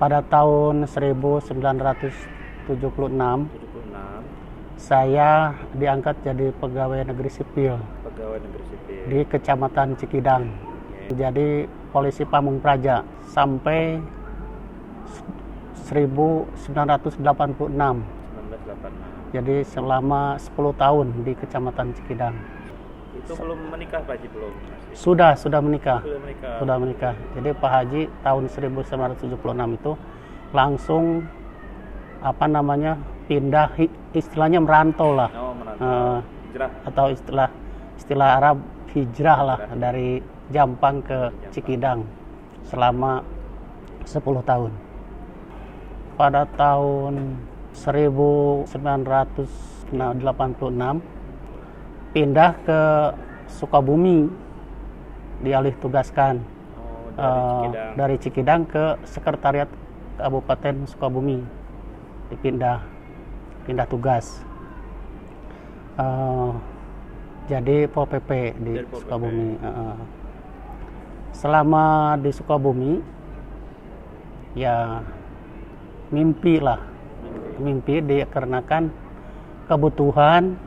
Pada tahun 1976, saya diangkat jadi pegawai negeri sipil di Kecamatan Cikidang. Jadi polisi Pamung Praja sampai 1986. Jadi selama 10 tahun di Kecamatan Cikidang. Itu belum menikah Pak Haji, belum? Sudah menikah. Sudah menikah. Jadi Pak Haji tahun 1976 itu langsung pindah, istilahnya merantau lah. Oh, merantau. Hijrah. Atau istilah Arab hijrah lah dari Jampang ke Cikidang selama 10 tahun. Pada tahun 1986 pindah ke Sukabumi, dialih tugaskan dari Cikidang ke Sekretariat Kabupaten Sukabumi, pindah tugas. Jadi Pol PP di Sukabumi. Selama di Sukabumi ya mimpi dikarenakan kebutuhan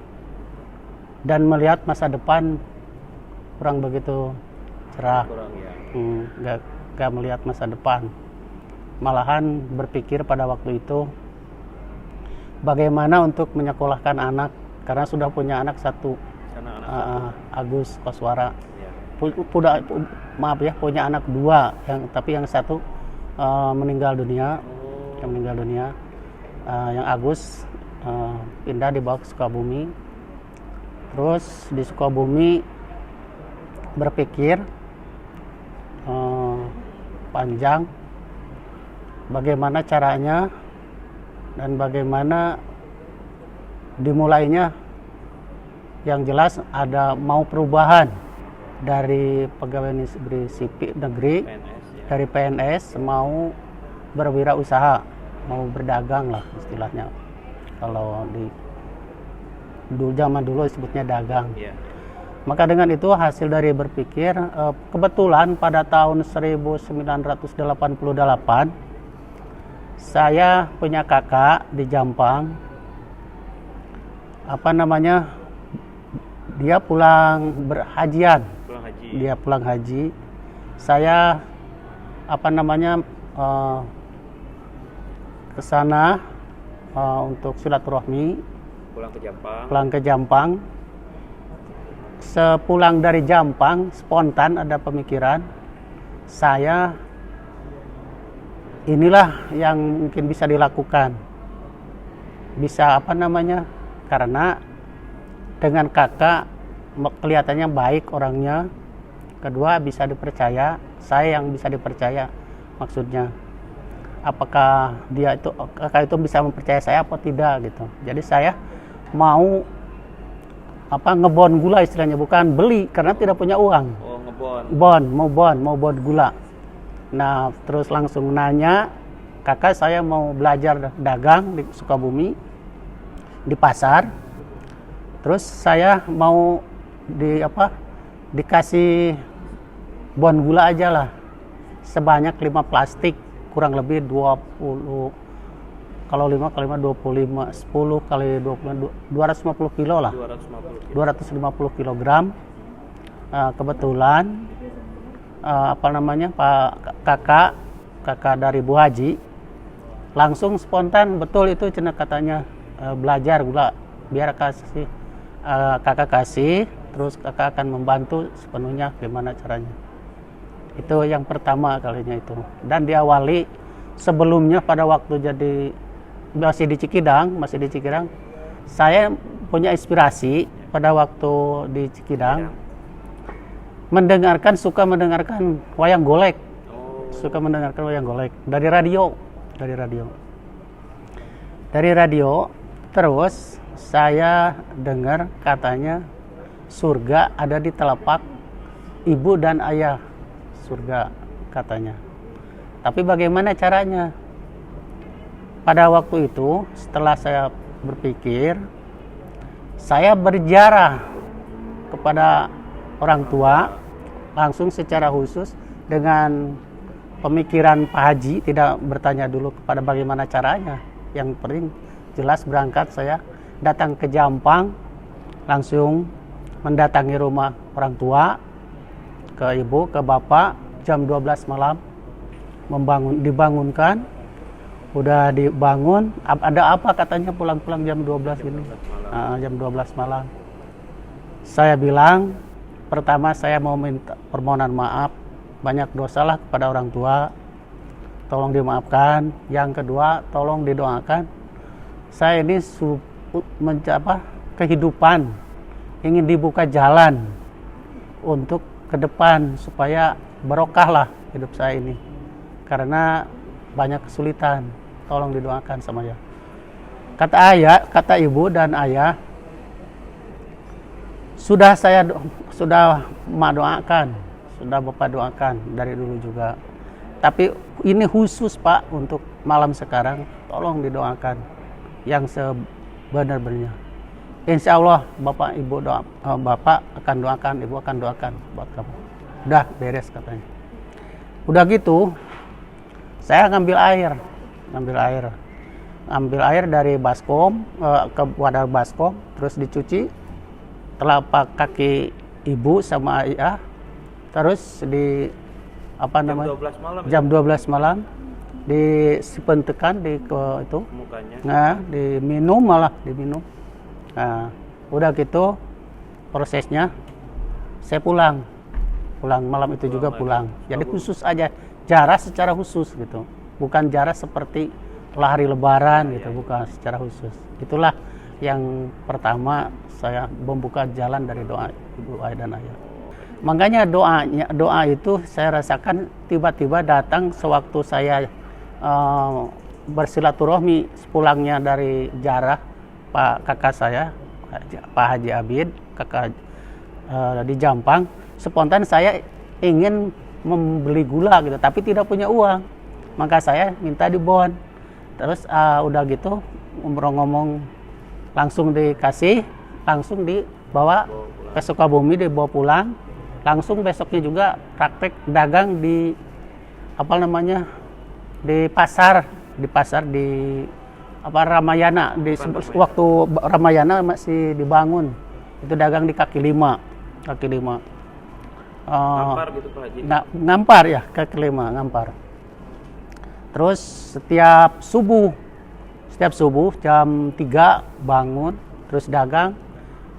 dan melihat masa depan kurang begitu cerah. Gak melihat masa depan, malahan berpikir pada waktu itu bagaimana untuk menyekolahkan anak, karena sudah punya anak satu, Agus Koswara. Punya anak dua, tapi yang satu meninggal dunia. Yang Agus pindah dibawa ke Sukabumi. Terus di Sukabumi berpikir panjang bagaimana caranya dan bagaimana dimulainya. Yang jelas ada mau perubahan dari pegawai negeri, dari PNS mau berwirausaha, mau berdagang lah istilahnya. Kalau di zaman dulu disebutnya dagang. Maka dengan itu hasil dari berpikir, kebetulan pada tahun 1988 saya punya kakak di Jampang, dia pulang berhajian. Dia pulang haji. Saya ke sana untuk silaturahmi. Pulang ke Jampang. Sepulang dari Jampang, spontan ada pemikiran, saya inilah yang mungkin bisa dilakukan. Bisa karena dengan kakak kelihatannya baik orangnya, kedua bisa dipercaya, saya yang bisa dipercaya. Maksudnya apakah kakak itu bisa mempercaya saya apa tidak gitu. Jadi saya mau ngebon gula istilahnya, bukan beli karena tidak punya uang. Mau bon gula. Nah, terus langsung nanya, kakak saya mau belajar dagang di Sukabumi di pasar. Terus saya mau dikasih bon gula aja lah, sebanyak 5 plastik, kurang lebih 20, kalau 5 kali 5 25, 10 kali 20, 250 kilo lah, 250 kilogram. Kebetulan kakak dari Bu Haji langsung spontan, betul itu katanya, belajar gula, biar kakak kasih, terus kakak akan membantu sepenuhnya gimana caranya. Itu yang pertama kalinya itu. Dan diawali sebelumnya pada waktu masih di Cikidang, saya punya inspirasi pada waktu di Cikidang, suka mendengarkan wayang golek. Dari radio. Terus saya dengar katanya surga ada di telapak ibu dan ayah, surga katanya. Tapi bagaimana caranya? Pada waktu itu setelah saya berpikir, saya berziarah kepada orang tua langsung secara khusus dengan pemikiran Pak Haji, tidak bertanya dulu kepada bagaimana caranya. Yang penting jelas berangkat, saya datang ke Jampang, langsung mendatangi rumah orang tua, ke ibu, ke bapak, jam 12 malam dibangunkan. Udah dibangun, ada apa katanya pulang-pulang jam 12 ini. Jam 12 malam. Saya bilang, pertama saya mau minta permohonan maaf, banyak dosalah kepada orang tua, tolong dimaafkan. Yang kedua, tolong didoakan. Saya ini mencapai kehidupan, ingin dibuka jalan untuk ke depan supaya barokah lah hidup saya ini. Karena banyak kesulitan, tolong didoakan sama ya. Kata ibu dan ayah, sudah mak doakan, sudah bapak doakan dari dulu juga. Tapi ini khusus Pak untuk malam sekarang, tolong didoakan yang sebenar-benarnya. Insya Allah bapak ibu bapak akan doakan, ibu akan doakan buat kamu. Udah beres katanya. Udah gitu, saya ngambil air dari baskom ke wadah baskom, terus dicuci telapak kaki ibu sama ayah, terus jam 12 malam disipentekan di itu mukanya. Nah, diminum. Nah, udah gitu prosesnya saya pulang malam itu juga pulang. Jadi khusus aja, jarak secara khusus gitu, bukan jarak seperti hari lebaran gitu, bukan, secara khusus. Itulah yang pertama saya membuka jalan dari doa ibu dan ayah. Makanya doa itu saya rasakan tiba-tiba datang sewaktu saya bersilaturahmi pulangnya dari Jarah, kakak saya Pak Haji Abid, kakak di Jampang. Spontan saya ingin membeli gula gitu, tapi tidak punya uang, maka saya minta di bon. Terus udah gitu ngomong langsung dikasih, langsung dibawa ke Sukabumi, dibawa pulang. Langsung besoknya juga praktek dagang di di pasar Ramayana. Waktu Ramayana masih dibangun, itu dagang di kaki lima. Ngampar gitu Pak Haji? Ngampar ya, kaki lima, ngampar. Terus setiap subuh jam 3 bangun, terus dagang.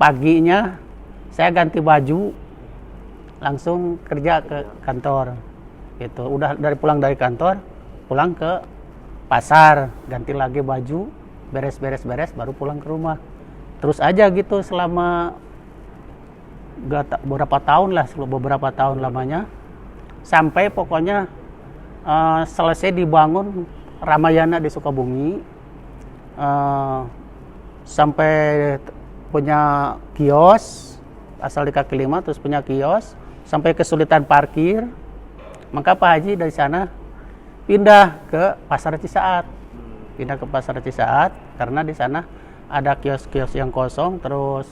Paginya saya ganti baju, langsung kerja ke kantor. Gitu. Udah pulang dari kantor, pulang ke pasar, ganti lagi baju, beres, baru pulang ke rumah. Terus aja gitu selama beberapa tahun lamanya, sampai pokoknya selesai dibangun Ramayana di Sukabumi, sampai punya kios asal di kaki lima, terus punya kios, sampai kesulitan parkir, maka Pak Haji dari sana pindah ke Pasar Cisaat, karena di sana ada kios-kios yang kosong, terus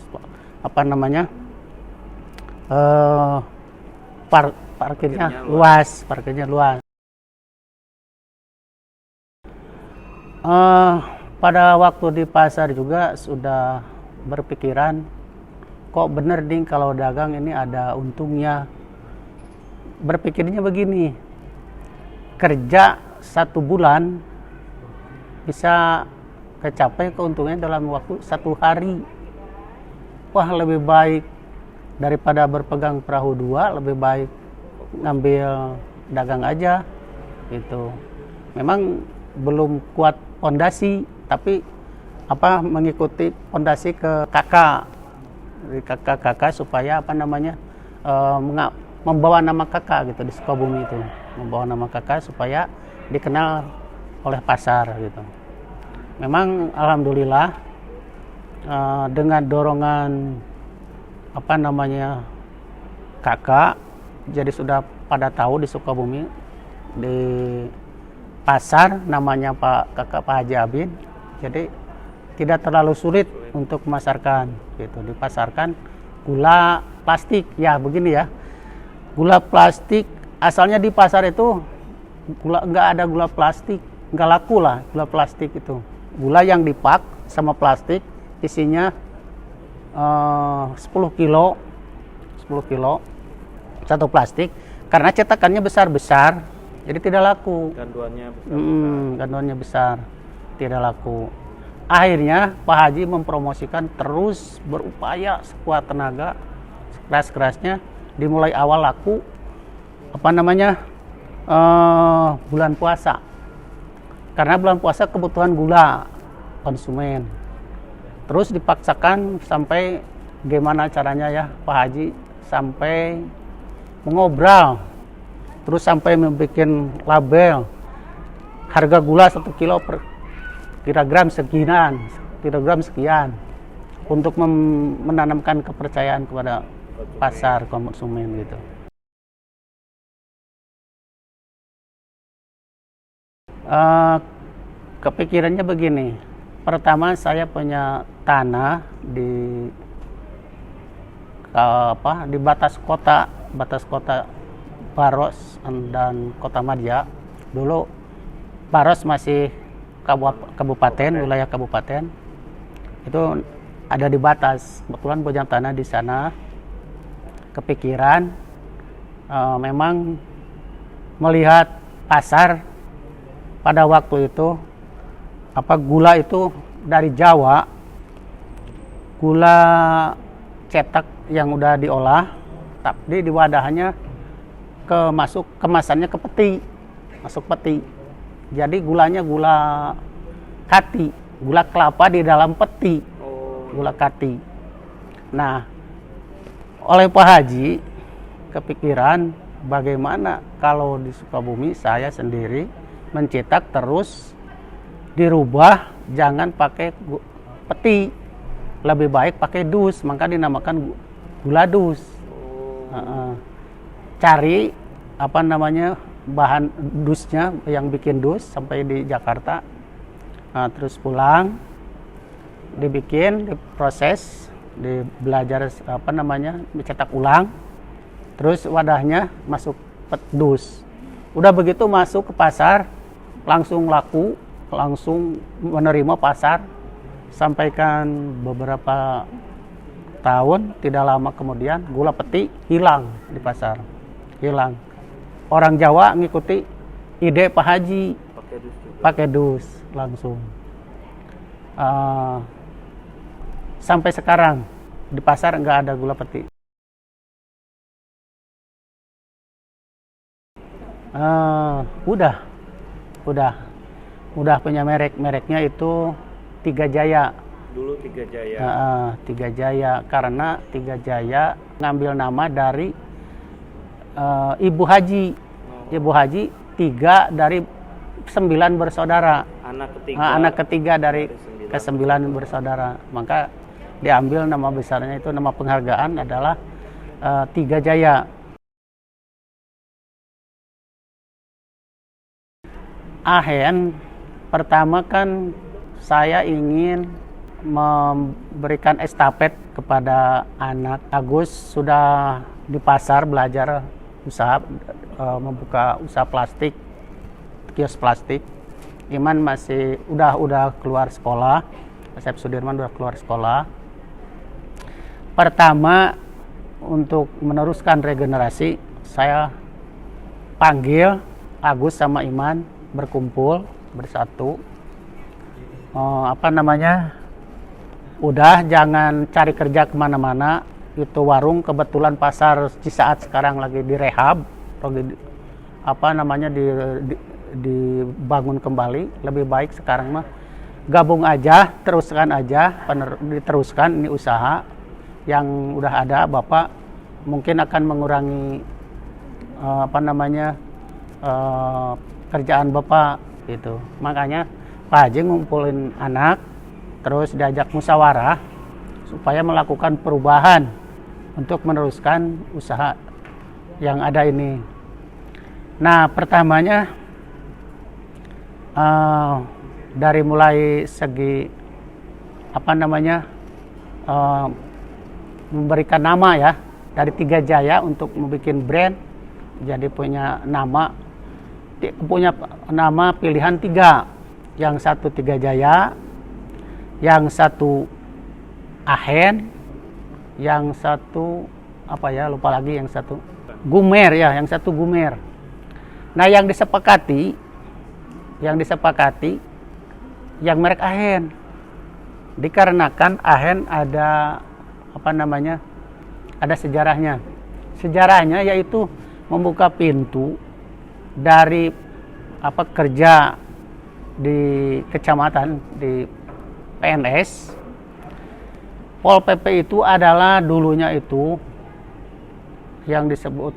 parkirnya luas. Pada waktu di pasar juga sudah berpikiran, kok bener ding kalau dagang ini ada untungnya. Berpikirnya begini, kerja 1 bulan bisa kecapai keuntungannya dalam waktu 1 hari. Wah, lebih baik daripada berpegang perahu 2, lebih baik ngambil dagang aja gitu. Memang belum kuat pondasi, tapi mengikuti pondasi ke kakak supaya membawa nama kakak gitu di Sukabumi itu, membawa nama kakak supaya dikenal oleh pasar gitu. Memang alhamdulillah dengan dorongan kakak, jadi sudah pada tahu di Sukabumi di pasar namanya Pak Haji Abid, jadi tidak terlalu sulit untuk memasarkan gitu. Dipasarkan gula plastik ya, begini ya, gula plastik asalnya di pasar itu Gula nggak ada gula plastik, nggak laku lah gula plastik itu. Gula yang dipak sama plastik isinya 10 kilo satu plastik, karena cetakannya besar-besar jadi tidak laku. Ganduannya besar, tidak laku. Akhirnya Pak Haji mempromosikan, terus berupaya sekuat tenaga, keras-kerasnya. Dimulai awal laku bulan puasa, karena bulan puasa kebutuhan gula konsumen. Terus dipaksakan sampai gimana caranya ya Pak Haji, sampai mengobrol, terus sampai membuat label harga gula 1 kilo per kilogram sekian, untuk menanamkan kepercayaan kepada pasar konsumen gitu. Kepikirannya begini, pertama saya punya tanah di batas kota Baros dan Kota Madya. Dulu Baros masih kabupaten, wilayah kabupaten. Itu ada di batas. Kebetulan punya tanah di sana. Kepikiran memang melihat pasar pada waktu itu, gula itu dari Jawa, gula cetak yang udah diolah, tapi di wadahnya kemasannya ke peti, masuk peti. Jadi gulanya gula kati, gula kelapa di dalam peti, gula kati. Nah, oleh Pak Haji kepikiran bagaimana kalau di Sukabumi saya sendiri mencetak, terus dirubah, jangan pakai peti, lebih baik pakai dus, maka dinamakan gula dus. Cari bahan dusnya, yang bikin dus sampai di Jakarta. Terus pulang, diproses, belajar dicetak ulang, terus wadahnya masuk dus. Udah begitu masuk ke pasar, langsung laku, langsung menerima pasar. Sampaikan beberapa tahun, tidak lama kemudian gula peti hilang di pasar, hilang. Orang Jawa ngikuti ide Pak Haji, pakai dus langsung. Sampai sekarang di pasar nggak ada gula peti. Udah punya mereknya itu Tiga Jaya. Dulu Tiga Jaya. Tiga Jaya, karena Tiga Jaya ngambil nama dari Ibu Haji. Ibu Haji 3 dari 9 bersaudara. Anak ketiga dari ke-9 bersaudara. Maka diambil nama besarnya itu, nama penghargaan adalah Tiga Jaya. Ahen, pertama kan saya ingin memberikan estafet kepada anak. Agus sudah di pasar belajar usaha, membuka usaha plastik, kios plastik. Iman masih udah keluar sekolah, Asep Sudirman udah keluar sekolah. Pertama, untuk meneruskan regenerasi, saya panggil Agus sama Iman berkumpul bersatu. Udah jangan cari kerja kemana-mana. Itu warung, kebetulan pasar Cisaat sekarang lagi direhab, dibangun kembali. Lebih baik sekarang mah gabung aja, diteruskan ini usaha yang udah ada. Bapak mungkin akan mengurangi kerjaan Bapak gitu. Makanya Pak Haji ngumpulin anak, terus diajak musyawarah supaya melakukan perubahan untuk meneruskan usaha yang ada ini. Nah, pertamanya dari mulai segi memberikan nama ya, dari Tiga Jaya untuk membuat brand, jadi punya nama punya nama pilihan 3. Yang satu Tiga Jaya, yang satu Ahen, yang satu apa ya, lupa lagi, yang satu Gumer ya, yang satu Gumer. Nah, yang disepakati yang merek Ahen. Dikarenakan Ahen ada apa namanya? Ada sejarahnya. Sejarahnya yaitu membuka pintu dari kerja di kecamatan, di PNS. Pol PP itu adalah dulunya itu yang disebut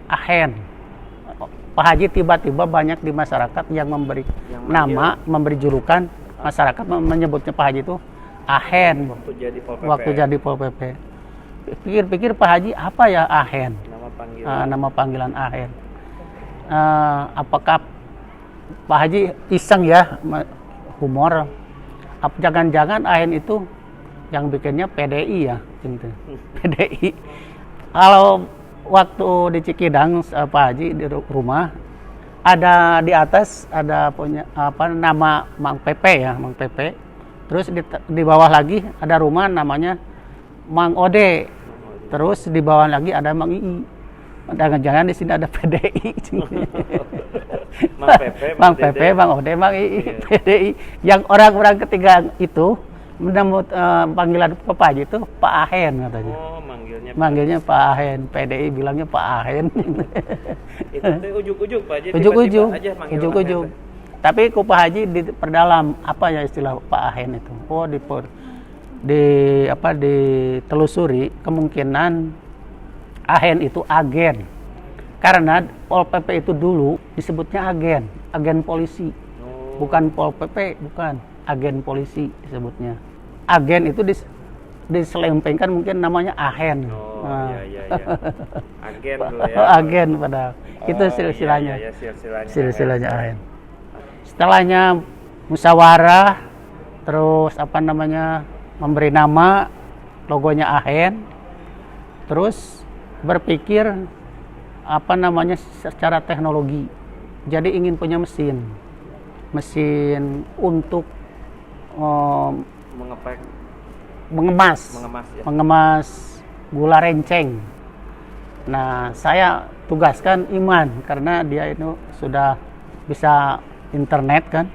Ahen. Pak Haji tiba-tiba banyak di masyarakat yang memberi nama, memberi julukan, masyarakat menyebutnya Pak Haji itu Ahen. Waktu jadi Pol PP. Pikir-pikir Pak Haji, apa ya Ahen? Nama panggilan Ahen. Apakah Pak Haji iseng ya, humor? Jangan-jangan Ahen itu yang bikinnya PDI ya, gitu. PDI. Kalau waktu di Cikidang Pak Haji di rumah, ada di atas ada punya nama Mang Pepe ya, Mang Pepe. Terus di bawah lagi ada rumah namanya Mang Ode. Terus di bawah lagi ada Mang Ii. Jangan-jangan di sini ada PDI. Mang Pepe, Mang Ode, Mang Ii, PDI. Yang orang-orang ketiga itu menambut panggilan Pak Haji itu Pak Ahen katanya. Oh, manggilnya Pak Ahen, PDI bilangnya Pak Ahen. Itu ujuk-ujuk Pak Haji. Ujuk-ujuk. Tapi ku Pak Haji diperdalam apa ya istilah Pak Ahen itu. Oh, ditelusuri kemungkinan Ahen itu agen. Karena Pol PP itu dulu disebutnya agen polisi. Bukan Pol PP, bukan, agen polisi disebutnya. Agen itu diselempengkan mungkin namanya Ahen. Iya. Agen dulu ya. Agen padahal. Itu silsilahnya. Silsilahnya Ahen. Setelahnya musyawarah, terus memberi nama, logonya Ahen. Terus berpikir secara teknologi. Jadi ingin punya mesin untuk mengemas gula renceng. Nah, saya tugaskan Iman karena dia itu sudah bisa internet kan,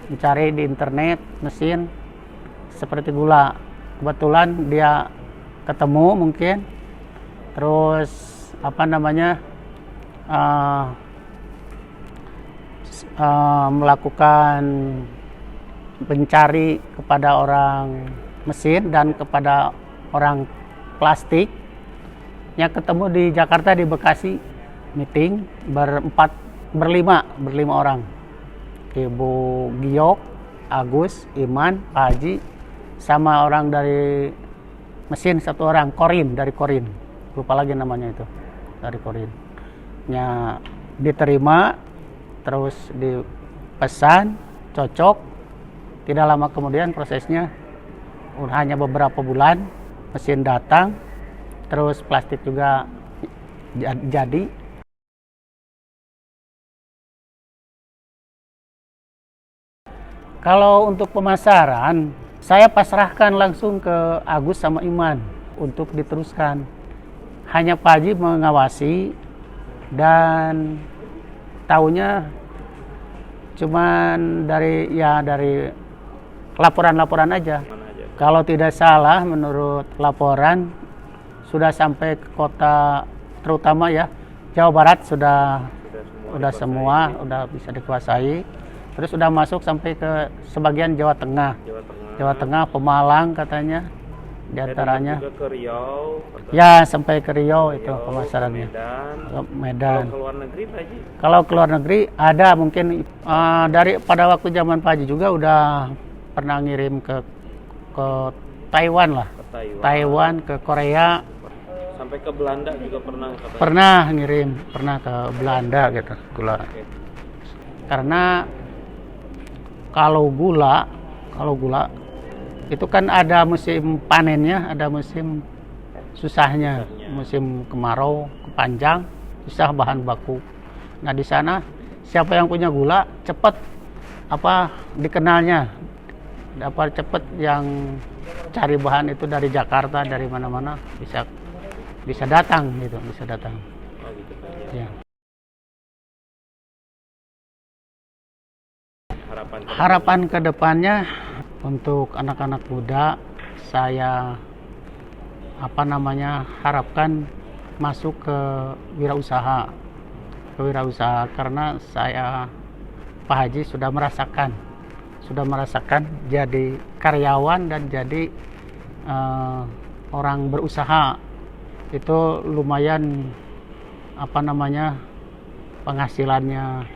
mencari di internet mesin seperti gula. Kebetulan dia ketemu mungkin, terus melakukan mencari kepada orang mesin dan kepada orang plastik. Yang ketemu di Jakarta, di Bekasi, meeting berlima orang. Ibu Giok, Agus, Iman, Pak Haji, sama orang dari mesin satu orang, dari Korin. Lupa lagi namanya itu, dari Korin. Ya, diterima, terus dipesan, cocok. Tidak lama kemudian prosesnya, hanya beberapa bulan, mesin datang, terus plastik juga jadi. Kalau untuk pemasaran, saya pasrahkan langsung ke Agus sama Iman untuk diteruskan. Hanya Pak Haji mengawasi dan tahunya cuman dari laporan-laporan aja. Kalau tidak salah, menurut laporan sudah sampai ke kota, terutama ya Jawa Barat sudah semua bisa dikuasai. Terus sudah masuk sampai ke sebagian Jawa Tengah, Pemalang katanya, diantaranya. Juga ke Riau. Ya, sampai ke Riau itu pemasarannya. Medan. Kalau keluar negeri Pak Haji? Kalau keluar negeri ada mungkin pada waktu zaman Pak Haji juga udah pernah ngirim ke Taiwan lah. Taiwan, ke Korea. Sampai ke Belanda juga pernah katanya. Pernah ke Belanda gitu, gula. Karena kalau gula itu kan ada musim panennya, ada musim susahnya. Musim kemarau, kepanjang, susah bahan baku. Nah, di sana siapa yang punya gula cepat dikenalnya, cepat yang cari bahan itu dari Jakarta, dari mana-mana bisa datang gitu, bisa datang. Oh gitu Pak Haji. Ya. Harapan Harapan ke depannya untuk anak-anak muda, saya harapkan masuk ke wirausaha karena saya Pak Haji sudah merasakan jadi karyawan dan jadi orang berusaha itu lumayan penghasilannya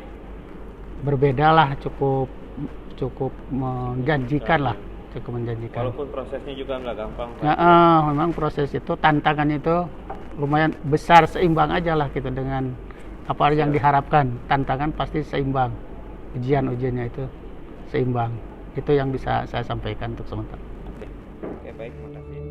berbeda lah, cukup menjanjikan lah, walaupun prosesnya juga nggak gampang Pak. Memang proses itu, tantangan itu lumayan besar, seimbang aja lah gitu dengan apa yang diharapkan. Tantangan pasti seimbang, ujiannya itu seimbang. Itu yang bisa saya sampaikan untuk sementara. Oke baik, makasih.